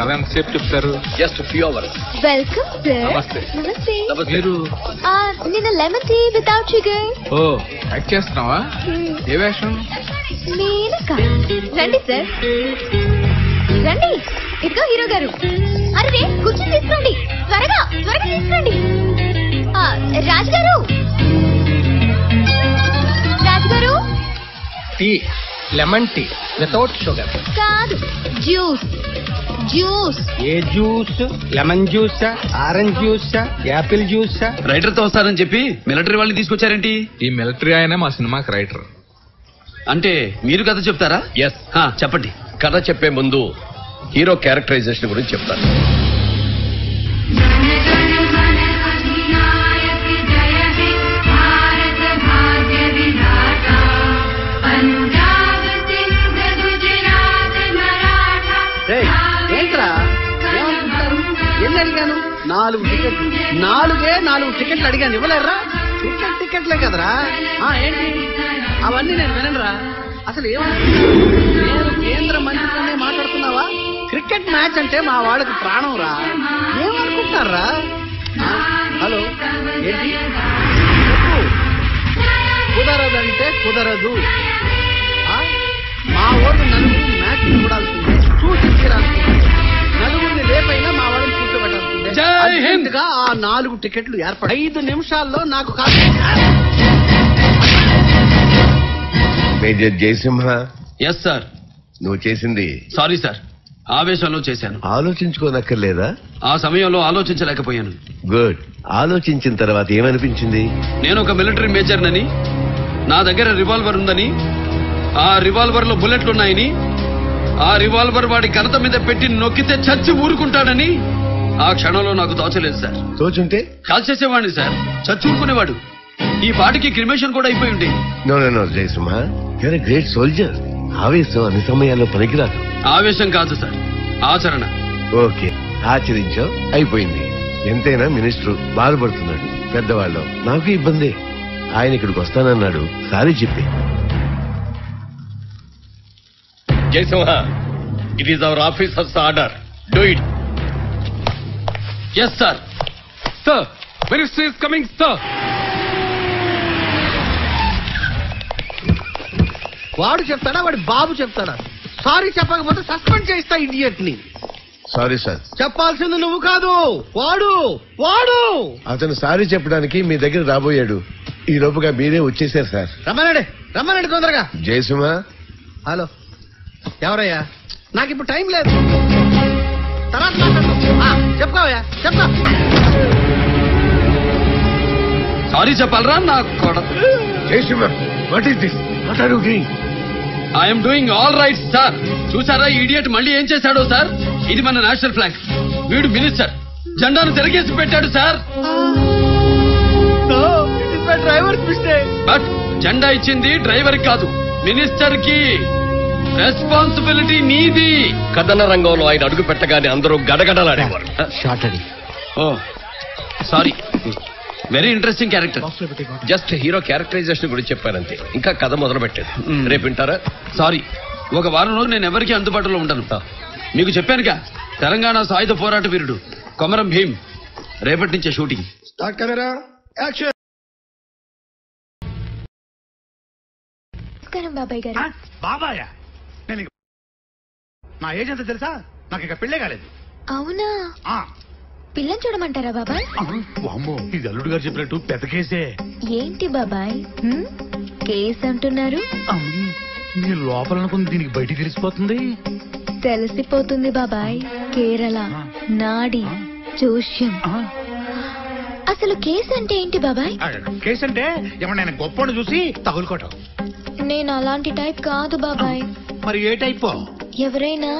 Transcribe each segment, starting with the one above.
కథ ఎంతసేపు చెప్తారు? Just few hours. Welcome sir. నమస్తే. నమస్తే. మీరు నిన్న లెమన్ టీ వితౌట్ షుగర్. ఓ యాక్ట్ చేస్తున్నావా? ఏ వేషం? మీనక. రండి సార్, రండి. ఇదిగో హీరో గారు. అరే కూర్చొని తీసుకోండి, త్వరగా త్వరగా తీసుకోండి. రాజుగారు, రాజుగారు. Tea, lemon tea without sugar. కాదు, జ్యూస్. జ్యూస్. ఏ జ్యూస్? లెమన్ జ్యూసా, ఆరెంజ్ జ్యూసా, యాపిల్ జ్యూసా? రైటర్ తో వస్తారని చెప్పి మిలిటరీ వాళ్ళని తీసుకొచ్చారేంటి? ఈ మిలిటరీ ఆయనే మా సినిమాకి రైటర్. అంటే మీరు కథ చెప్తారా? ఎస్. చెప్పండి. కథ చెప్పే ముందు హీరో క్యారెక్టరైజేషన్ గురించి చెప్తాను. ఏంట్రా ఎన్ని అడిగాను? 4 టికెట్లు. 4 టికెట్లు అడిగాను, ఇవ్వలేరా? టికెట్లే కదరా. ఏంటి అవన్నీ నేను వినరా? అసలు నేను కేంద్ర మంత్రితోనే మాట్లాడుతున్నావా? క్రికెట్ మ్యాచ్ అంటే మా వాళ్ళకి ప్రాణం రా. ఏమనుకుంటారా? హలో, ఏంటి? కుదరదంటే కుదరదు. మా వాళ్ళు నలుగురు మ్యాచ్ చూడాల్సిందే, చూసి తీరాల్సిందే. నలుగురిని రేపైనా మా వాళ్ళని కూర్చోబెట్టాల్సిందే. అర్జెంటుగా ఆ 4 టికెట్లు ఏర్పడి 5 నిమిషాల్లో నాకు కాదు. మేజర్ జయసింహ. Yes sir. నువ్వు చేసింది సారీ సార్, ఆవేశంలో చేశాను. ఆలోచించుకోనక్కర్లేదా? ఆ సమయంలో ఆలోచించలేకపోయాను. గుడ్. ఆలోచించిన తర్వాత ఏమనిపించింది? నేను ఒక మిలిటరీ మేజర్నని, నా దగ్గర రివాల్వర్ ఉందని, ఆ రివాల్వర్ లో బుల్లెట్లున్నాయని, ఆ రివాల్వర్ వాడి కనత మీద పెట్టి నొక్కితే చచ్చి ఊరుకుంటాడని ఆ క్షణంలో నాకు తోచలేదు సార్. తోచుంటే కాల్ చేసేవాడిని సార్, చచ్చి ఊరుకునేవాడు. ఈ పాటికి క్రిమేషన్ కూడా అయిపోయి ఉండేది. No Jayasimha, you're a great soldier. ఆవేశం అన్ని సమయాల్లో పనికిరాదు. ఆవేశం కాదు సార్, ఆచరణ. ఓకే, ఆచరించావు, అయిపోయింది. ఎంతైనా మినిస్టర్ బాధపడుతున్నాడు. పెద్దవాళ్ళు, నాకు ఇబ్బంది. ఆయన ఇక్కడికి వస్తానన్నాడు, సారీ చెప్పి. Jayasimha, it is our officers order. Do it. Yes sir. Sir, minister is coming sir. వాడు చెప్తాడా, వాడి బాబు చెప్తాడా? సారీ చెప్పకపోతే సస్పెండ్ చేస్తా ఇడియట్ ని. Sorry sir. చెప్పాల్సింది నువ్వు కాదు, వాడు. వాడు అతను సారీ చెప్పడానికి మీ దగ్గర రాబోయాడు. ఈ లోపుగా మీరే వచ్చేసారు సార్. రమ్మనండి తొందరగా. జయసింహ. హలో, ఎవరయ్యా? నాకు ఇప్పుడు టైం లేదు, తర్వాత చెప్పుకోవయ్యా, చెప్తా. సారీ చెప్పాలరా నా కొడుకు. Jayasimha, what is this? What are you doing? I'm doing all right sir. చూసారా ఇడియట్ మళ్ళీ ఏం చేశాడో సార్? ఇది మన నేషనల్ ఫ్లాగ్, వీడు మినిస్టర్. జెండాను తిరగేసి పెట్టాడు సార్. Driver mistake. బట్ జెండా ఇచ్చింది డ్రైవర్ కాదు, మినిస్టర్ కి. రెస్పాన్సిబిలిటీ నీది. కథన రంగంలో ఆయన అడుగు పెట్టగానే అందరూ గడగడలాడేవారు. షార్ట్ అది. Oh sorry, very interesting character. Just hero characterization గురించి చెప్పానంతే, ఇంకా కథ మొదలు పెట్టేది. రేపు వింటారా? సారీ, ఒక వారం రోజు నేను ఎవరికి అందుబాటులో ఉండను. మీకు చెప్పానుగా, తెలంగాణ సాయుధ పోరాట వీరుడు కొమరం భీమ్. రేపటి నుంచే షూటింగ్. బాబాయ్ గారు. బాబాయ్, నా ఏజ్ ఎంత తెలుసా? నాకు ఇక పెళ్ళే కాలేదు. అవునా? పిల్లని చూడమంటారా బాబాయ్? అమ్మో, ఇది అల్లుడు గారు చెప్పినట్టు పెద్ద కేసే. ఏంటి బాబాయ్ కేసు అంటున్నారు? నీ లోపల అనుకుంది దీనికి బయటికి తెలిసిపోతుంది. తెలిసిపోతుంది బాబాయ్. కేరళ, నాడి, జోష్యం. అసలు కేసు అంటే ఏంటి బాబాయ్? కేసు అంటే ఏమన్నా గొప్పను చూసి తగులుకోవటం. నేను అలాంటి టైప్ కాదు బాబాయ్. మరి ఏ టైప్? ఎవరైనా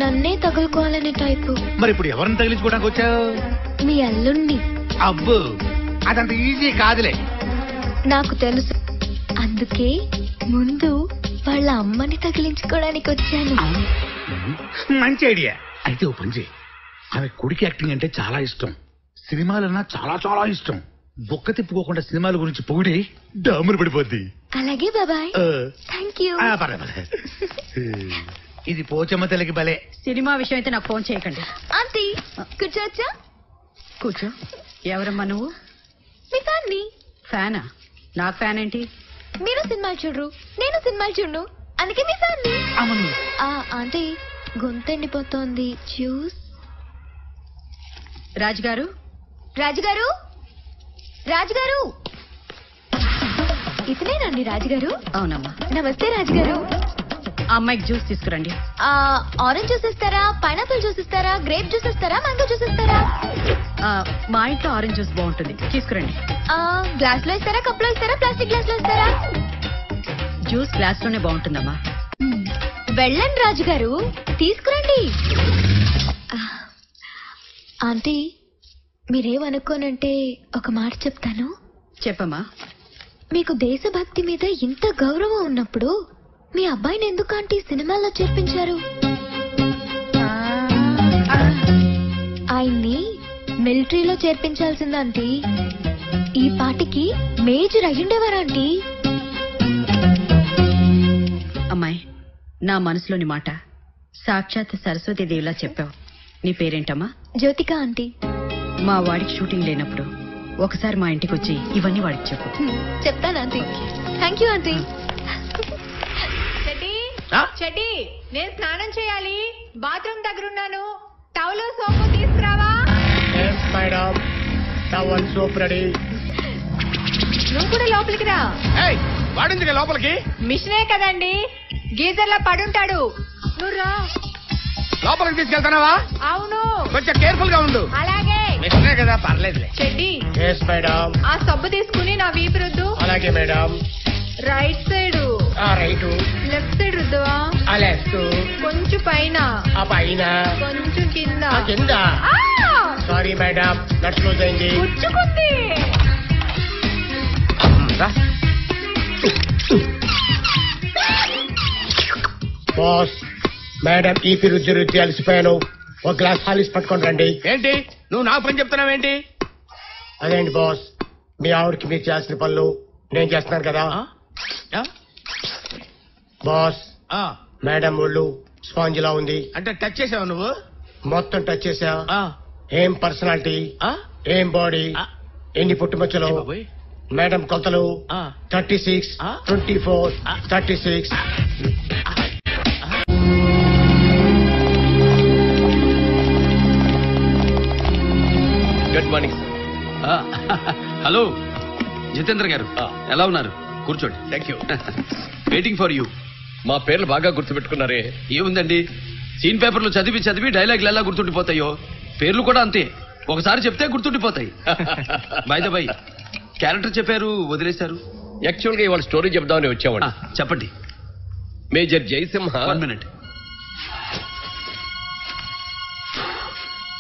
నన్నే తగులుకోవాలనే టైపు. మరి ఇప్పుడు ఎవరిని తగిలించుకోవడానికి వచ్చావు? మీ అల్లుణ్ణి. అబ్బు, అదంత ఈజీ కాదులే. నాకు తెలుసు, అందుకే ముందు వాళ్ళ అమ్మని తగిలించుకోవడానికి వచ్చాను. మంచి ఐడియా. అయితే ఓ పని చేయి, ఆమె కొడుకు యాక్టింగ్ అంటే చాలా ఇష్టం, సినిమాలన్నా చాలా చాలా ఇష్టం. బొక్క తిప్పుకోకుండా సినిమాల గురించి పొగిడి డాములు పడిపోద్ది. అలాగే బాబాయ్. Thank you. ఇది పోచమ్మ తల్లికి భలే. సినిమా విషయం అయితే నాకు ఫోన్ చేయకండి. ఆంటీ కూర్చోవచ్చా? కూర్చో. ఎవరమ్మా నువ్వు? మీ ఫ్యాన్ని. ఫ్యానా? నాకు ఫ్యాన్ ఏంటి? మీరు సినిమాలు చూడరు, నేను సినిమాలు చూడను, అందుకే మీ ఫ్యాన్ని. అవును. ఆంటీ గొంతు ఎండిపోతోంది, జ్యూస్. రాజుగారు, రాజుగారు, రాజుగారు. ఇతనేనండి రాజుగారు? అవునమ్మా. నమస్తే రాజుగారు. ఆ అమ్మాయికి జ్యూస్ తీసుకురండి. ఆరెంజ్ జ్యూస్ ఇస్తారా, పైనాపిల్ జ్యూస్ ఇస్తారా, గ్రేప్ జ్యూస్ ఇస్తారా, మ్యాంగో జ్యూస్ ఇస్తారా? మా ఇంట్లో ఆరెంజ్ జ్యూస్ బాగుంటుంది, తీసుకురండి. గ్లాస్ లో ఇస్తారా, కప్ లో ఇస్తారా, ప్లాస్టిక్ గ్లాస్ లో ఇస్తారా? జ్యూస్ గ్లాస్ లోనే బాగుంటుందమ్మా. వెళ్ళండి రాజుగారు, తీసుకురండి. ఆంటీ మీరేమనుకోనంటే ఒక మాట చెప్తాను. చెప్పమ్మా. మీకు దేశభక్తి మీద ఇంత గౌరవం ఉన్నప్పుడు మీ అబ్బాయిని ఎందుకు ఆంటీ సినిమాల్లో చేర్పించారు? ఆయన్ని మిలిటరీలో చేర్పించాల్సిందా ఆంటీ? ఈ పాటికి మేజర్ అయ్యుండేవారా ఆంటీ? అమ్మాయి, నా మనసులోని మాట సాక్షాత్ సరస్వతీదేవిలా చెప్పావు. నీ పేరేంటమ్మా? జ్యోతిక ఆంటీ. మా వాడికి షూటింగ్ లేనప్పుడు ఒకసారి మా ఇంటికి వచ్చి ఇవన్నీ వాడికి చెప్పు. చెప్తాను aunty. Thank you aunty. Cheddi, నేను స్నానం చేయాలి, బాత్రూమ్ దగ్గర ఉన్నాను. టవల్ సోపు తీసుకురావా? Madam, towel soap ready. నువ్వు కూడా లోపలికి రా. వాడింది లోపలికి. మిషనే కదండి, గీజర్ లో పడుంటాడు. నువ్వు రా. లోపలికి తీసుకెళ్తానావా? అవును. కొంచెం కేర్ఫుల్ గా ఉండు. అలాగే. మిషనే కదా, పర్లేదులే. చెడ్డి, మేడం. ఆ సబ్బు తీసుకుని నా వీపు రుద్దు. అలాగే madam. Right side, right. Left side రుద్దువా? లెఫ్ట్. కొంచెం పైన, పైన. కొంచెం కింద. కింద. సారీ మేడం, నట్ క్లోజ్ అయింది. పుచ్చుకుంది. బాస్, మేడం ఈ రుచి అలసిపోయాను. ఒక గ్లాస్ హాలిస్ పట్టుకొని రండి. ఏంటి నువ్వు నా పని చెప్తున్నావేంటి? అదేంటి బాస్, మీ ఆవిడకి మీరు చేయాల్సిన పనులు నేను చేస్తున్నాను కదా. బాస్, మేడం ఒళ్ళు స్పాంజ్ లా ఉంది. అంటే టచ్ చేసావు నువ్వు? మొత్తం టచ్ చేసా. ఏం పర్సనాలిటీ, ఏం బాడీ, ఎన్ని పుట్టుమచ్చలు. మేడం కొలతలు 36, 24, 36. Good morning. హలో జితేంద్ర గారు, ఎలా ఉన్నారు? కూర్చోండి. Thank you. Waiting for you. మా పేర్లు బాగా గుర్తుపెట్టుకున్నారే. ఏముందండి, సీన్ పేపర్లు చదివి చదివి డైలాగులు ఎలా గుర్తుండిపోతాయో పేర్లు కూడా అంతే, ఒకసారి చెప్తే గుర్తుండిపోతాయి. బై ద బై, క్యారెక్టర్ చెప్పారు, వదిలేశారు. యాక్చువల్ గా ఇవాళ స్టోరీ చెప్దామని వచ్చామండి. చెప్పండి. మేజర్ జయసింహ. 1 minute.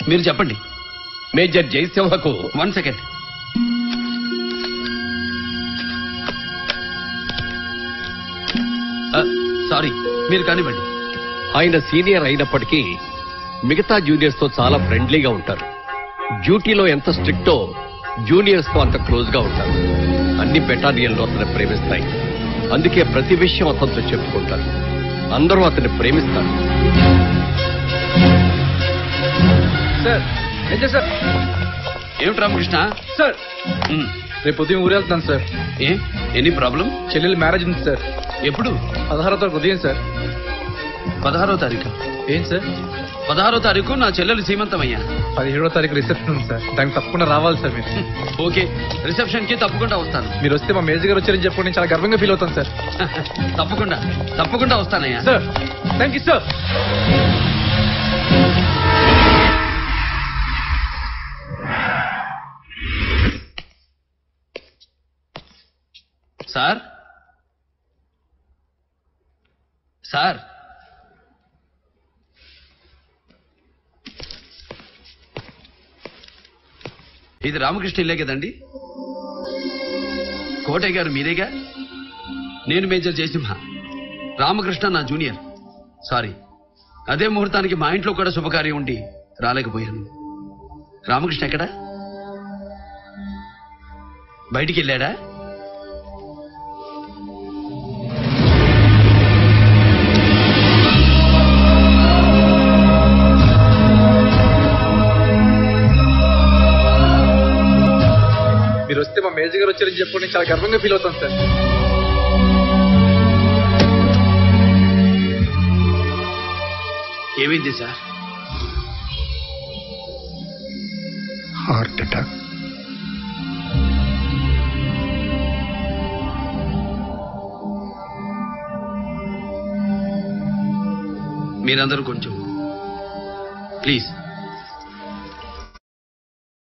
మీరు చెప్పండి. Major జయసింహకు 1 second. సారీ, మీరు కానివ్వండి. ఆయన సీనియర్ అయినప్పటికీ మిగతా జూనియర్స్ తో చాలా ఫ్రెండ్లీగా ఉంటారు. డ్యూటీలో ఎంత స్ట్రిక్టో జూనియర్స్ తో అంత క్లోజ్ గా ఉంటారు. అన్ని బెటాలియన్లు అతన్ని ప్రేమిస్తాయి. అందుకే ప్రతి విషయం అతనితో చెప్పుకుంటారు. అందరూ అతన్ని ప్రేమిస్తారు. సార్ ఏమిటి రామకృష్ణ? సార్ రేపు ఉదయం ఊరెళ్తాను సార్. Any problem? చెల్లెలు మ్యారేజ్ ఉంది సార్. ఎప్పుడు? 16వ తారీఖు ఉదయం సార్. 16వ తారీఖు? ఏం సార్? 16వ తారీఖు నా చెల్లెలు సీమంతమయ్యా. 17వ తారీఖు రిసెప్షన్ ఉంది సార్, దానికి తప్పకుండా రావాలి సార్ మీరు. ఓకే, రిసెప్షన్ కి తప్పకుండా వస్తాను. మీరు వస్తే మా మేనేజర్ గారు వచ్చారని చెప్పి నేను చాలా గర్వంగా ఫీల్ అవుతాను సార్. తప్పకుండా వస్తానయ్యా. Sir thank you sir. Sir sir ఇది రామకృష్ణ ఇల్లే కదండి? కోటయ్య గారు మీరేగా? నేను మేజర్ జయసింహ, రామకృష్ణ నా జూనియర్. సారీ, అదే ముహూర్తానికి మా ఇంట్లో కూడా శుభకార్యం ఉండి రాలేకపోయాను. రామకృష్ణ ఎక్కడా? బయటికి వెళ్ళాడా? మీరు వస్తే మా మేనేజర్ గారు వచ్చారని చెప్పి నేను చాలా గర్వంగా ఫీల్ అవుతాను సార్. ఏమైంది సార్? Heart attack. మీరందరూ కొంచెం ప్లీజ్